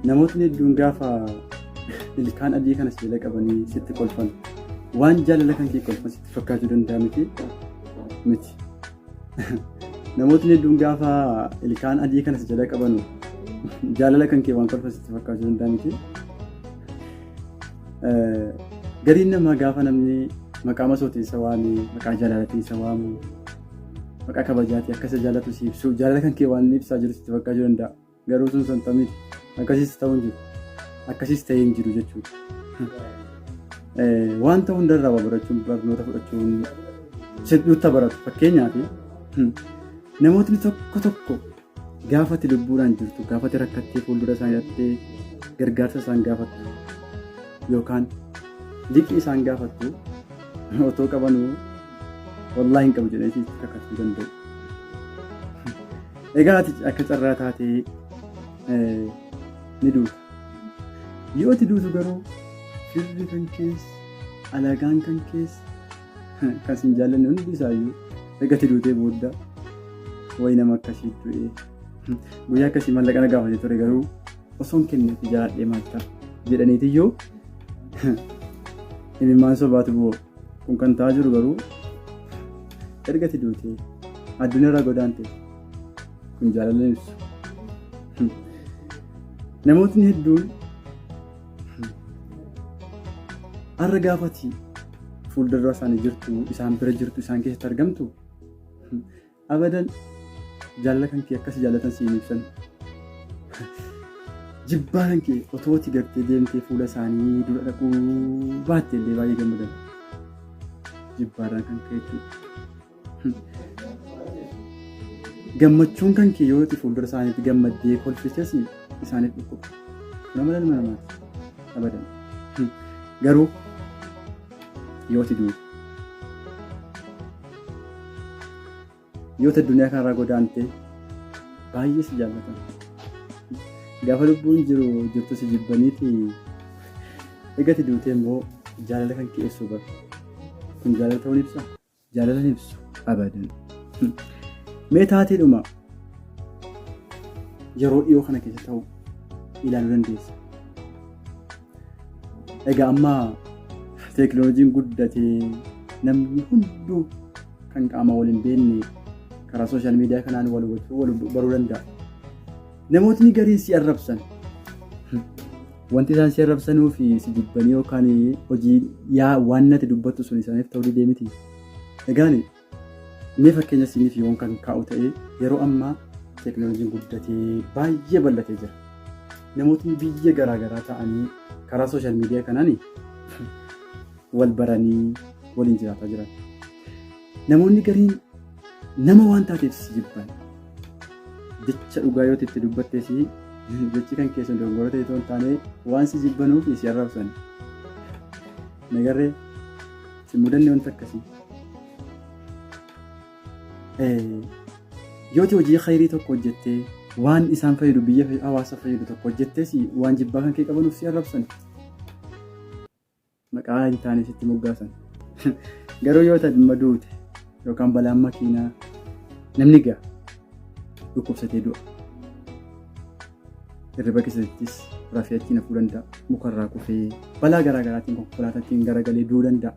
namootni hedduun gaafa ilkaan adii kanas jala qabanii sitti kolfan waan jaalala kan kee kolfan sitti fakkaachuu danda'a miti. Namootni hedduun gaafa ilkaan adii kanas jala qabanu jaalala kan kee waan kolfan sitti fakkaachuu danda'a miti. Gariin namaa gaafa namni maqaa masootii isa waamee, maqaa jaalalatii isa waamu, maqaa kabajaatii akka isa jaalatu si ibsu jaalala kan kee waan ibsaa jiru sitti fakkaachuu danda'a. Garuu sun santa miti. Akkasiis ta'uu hin jiru. Akkasiis ta'ee hin jiru jechuudha. Wanta hundarraa barachuun barnoota fudhachuun nutti baratu. Fakkeenyaaf namootni tokko tokko gaafa ati lubbuudhaan jirtu, gaafa ati rakkattee fuuldura isaan hidhattee gargaarsa isaan gaafattu yookaan liqii isaan gaafattu otoo qabanuu wallaahi hin qabu jedhanii kakachuu danda'u. Egaa ati akka carraa taatee ni duuta. Yoo ati duutu garuu firri kan keessa, alagaan kan keessa kan sin jaallanne hundi isaayyuu egaa ati duutee booda wayi nama akkasii du'ee guyyaa akkasii mallaqa na gaafate ture garuu osoo hin kenneef jaalladhee maal ta'a jedhaniitiyyuu imimmaan sobaatu bu'u. Kun kan ta'aa jiru garuu erga ati duutee addunyaarraa godaante kun jaalala ibsu. Namootni hedduun har'a gaafati fuuldura isaanii jirtu, isaan bira jirtu, isaan keessatti argamtu abadan jaalala kan kee akkas jaallatan siin ibsan. Jibbaa kan kee otoo ati gartee deemtee fuula isaanii dura dhaquu baatte illee baay'ee gammadan. Jibbaarraan kan ka'e jechuudha. Gammachuun kan kee yoo ati fuuldura isaaniitti gammaddee kolfites isaaniif dhukkuba. Nama dhalma namaati. Abadan. Garuu yoo ati duute yoo ati addunyaa kanarraa godaante baay'ee si jaallatan. Gaafa lubbuun jirtu si jibbaniiti egaa ati duute immoo jaalala kan kee ibsu bara. Kun jaalala ta'uun ibsa? Jaalala hin ibsu abadan. Mee taateedhuma yeroo dhiyoo kana keessa ta'u ilaaluu dandeessa. Egaa amma teekinooloojiin guddatee namni hunduu kan qaama waliin beekne karaa sooshaal miidiyaa kanaan wal baruu danda'a. Namootni gariin si arrabsan wanti isaan si arrabsanuu fi si jibbanii yookaan hojii waan nati dubbattu sun isaaniif ta'uu didee miti. Egaan mee fakkeenya siiniif yoon kan kaa'u ta'ee yeroo ammaa teekinooloojiin guddatee baay'ee bal'atee jira. Namootni biyya garaagaraa ta'anii karaa sooshaal miidiyaa kanaan wal baranii waliin jiraataa jiran. Namoonni gariin nama waan taateef si jibban. Jecha dhugaa yoo itti dubbattees jechi kan keessa dogongora ta'e otoo hin taane waan si jibbanuuf si arrabsan. Nagarree si mudanne wanta akkasii. Yoo hojii khayrii tokko hojjettee waan isaan fayyadu biyya hawaasa fayyadu tokko hojjettees waan jibbaa kan kee qabanuuf si arrabsan. Maqaa hin taane sitti moggaasan. Garuu yoo ta'e duute yookaan balaan makiinaa namni gaa dhukkubsatee du'a. Hirriba keessattis rafee achiin hafuu danda'a. Mukarraa kufee balaa garaagaraatiin konkolaataatiin garagalee du'uu danda'a.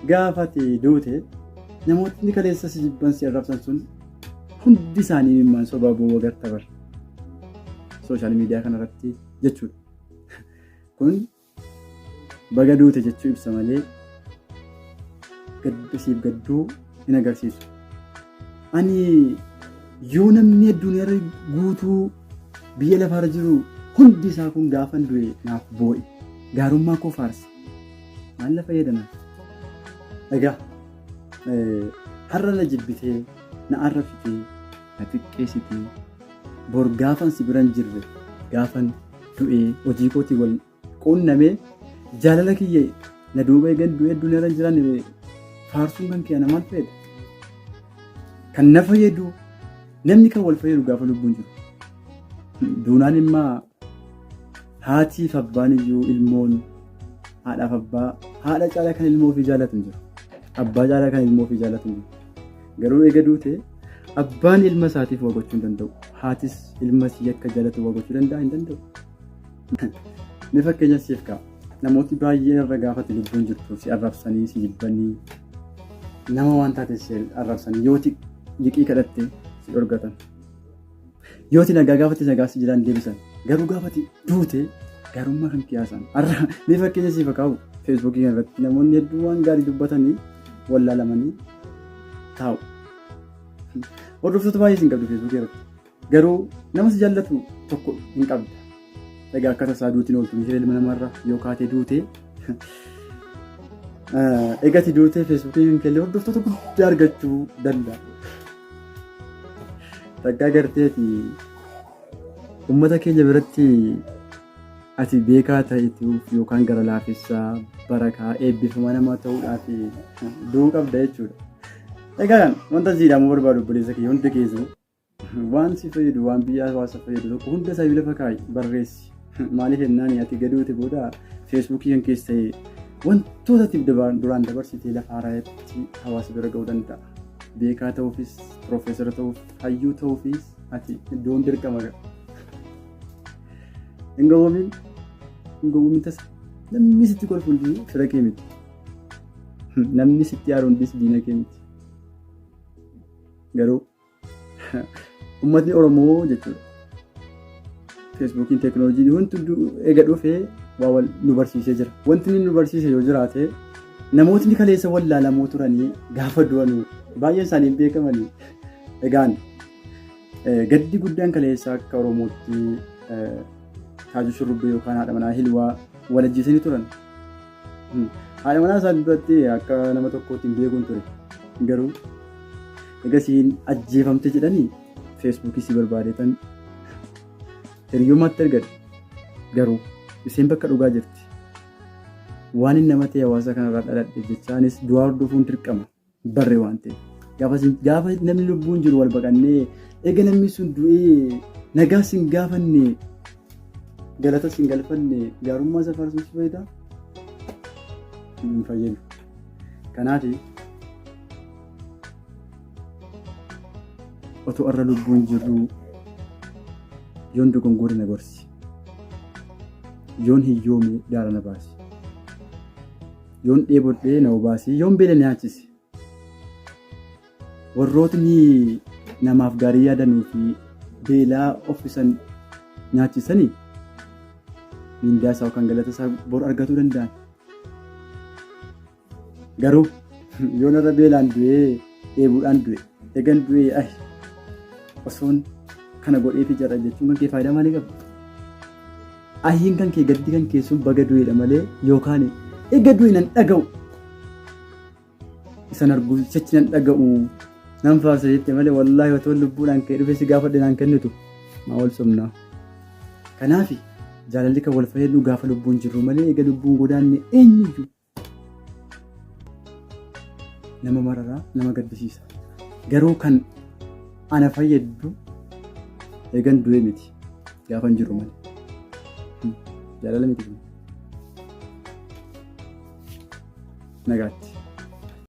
Gaafa duute namootni kaleessa si jibban si arrabsan sun hundi isaanii imimmaan sobaa bu'uu agarta bara. Sooshaal miidiyaa kanarratti jechuudha. Kun baga duute jechuu ibsa malee gaddisiif gadduu hin agarsiisu. Ani yoo namni addunyaa guutuu biyya lafaarra jiru hundi isaa kun gaafan du'e naaf boo'e gaarummaa koo faarse maal la fayyadama? Egaa har'a na jibbitee na arrabsitee na xiqqeessitee bor gaafan si biran jirre gaafan du'ee hojii kootii wal quunnamee jaalala kiyya na duuba eegan du'ee addunyaarra jiran faarsuun kan kiyya maal fayyada? Kan na fayyadu namni kan wal fayyadu gaafa lubbuun jiru. Duunaan immaa haatiif abbaan iyyuu ilmoon haadhaaf abbaa haadha caalaa kan ilmoo ofii jaallatu jiru. Abbaa caalaa kan ilmoo ofii jaallatu jiru. Garuu eega duute abbaan ilma isaatiif waa gochuu hin danda'u. haatis ilma isii akka jaalatu gochuu danda'a hin danda'u. Ni fakkeenya siif ka'a. Namooti baay'een irra gaafate lubbuun jirtu si arrabsanii si jibbanii nama waan taate si arrabsanii yooti liqii kadhatte si dhorgatan. Yooti nagaa gaafate nagaa si jiraan deebisan. Garuu gaafate duute garummaa kan qiyaasan. Ni fakkeenya siif kaa'u feesbuukii irratti namoonni hedduu waan gaarii dubbatanii wallaalamanii taa'u. Hordoftoota baay'ee hin qabdu feesbuukii irratti. Garuu nama si jaallatu tokko hin qabda. Egaa akka tasaa duutiin ooltu ishee ilma namarraa yoo kaatee duute eegati duute feesbuukii kan kellee hordoftoota guddaa argachuu danda'a. Takkaa garteeti uummata keenya biratti ati beekaa ta'etuuf yookaan gara laafessaa barakaa eebbifama namaa ta'uudhaaf du'uu qabda jechuudha. Egaa wanta jiidhamuu barbaadu obboleessa kee hundi keessu waan si fayyadu waan biyya hawaasa fayyadu tokko hunda isaa lafa kaa'i barreessi. Maaliif jennaan ati gaduuti booda feesbuukii kan keessa wantoota duraan dabarsitee lafa haaraatti hawaasa bira ga'uu danda'a. Beekaa ta'uufis, piroofeesara ta'uuf, hayyuu ta'uufis ati iddoon dirqama ga'a. Hin gowwoomin tasa namni sitti kolfu hundi fira kee miti. Namni sitti aaru hundis diina kee miti. Garuu uummatni Oromoo jechuudha. Feesbuukiin teekinooloojii wanti eega dhufee waa nu barsiisee jira. Wanti nu barsiise yoo jiraate namootni kaleessa wallaalamoo turanii gaafa du'anu baay'een isaanii hin beekamanii. Egaan gaddi guddaan kaleessa akka Oromootti Taajuu Shurrubbee yookaan haadha manaa Hilwaa wal ajjeesanii turan. Haadha manaa isaan duratti akka nama tokkootti hin beekuun ture. Garuu egasiin ajjeefamte jedhanii feesbuukii si barbaadetan hiriyyummaatti argate. Garuu isheen bakka dhugaa jirti. Waan inni nama ta'e hawaasa kanarraa dhaladhe jechaanis du'aa hordofuun dirqama barree waan ta'eef. Gaafa namni lubbuun jiru wal baqannee eega namni sun du'ee nagaa sin gaafanne galata sin galfanne gaarummaa safarsuun si fayyadaa? Hin fayyadu. Kanaaf otoo irra lubbuun jirru yoon dogongora na gorsi. Yoon hiyyoome daara na baasi. Yoon dheebodhee na obaasi. Yoon beela na nyaachisi. Warrootni namaaf gaarii yaadanuu fi beelaa offisan nyaachisanii mindaa isaa yookaan galata isaa bor argatuu danda'an. Garuu yoon irra beelaan du'ee dheebuudhaan du'e eegan du'ee osoon kana godhee fi jara jechuun kan kee faayidaa maalii qaba? Ahiin kan kee gaddi kan keessuun baga du'eedha malee yookaan eega du'e nan dhaga'u. Isan arguu jechi nan dhaga'u nan faarsa jette malee wallaahi otoo lubbuudhaan ka'ee dhufee si gaafadhe naan kennitu maa wal somnaa. Kanaaf jaalalli kan wal fayyadu gaafa lubbuun jirru malee eega lubbuun godaanne eenyuyyuu nama mararaa nama gaddisiisa. Garuu kan ana fayyadu eegan du'e miti gaafa hin jiru malee jaalala miti nagaatti.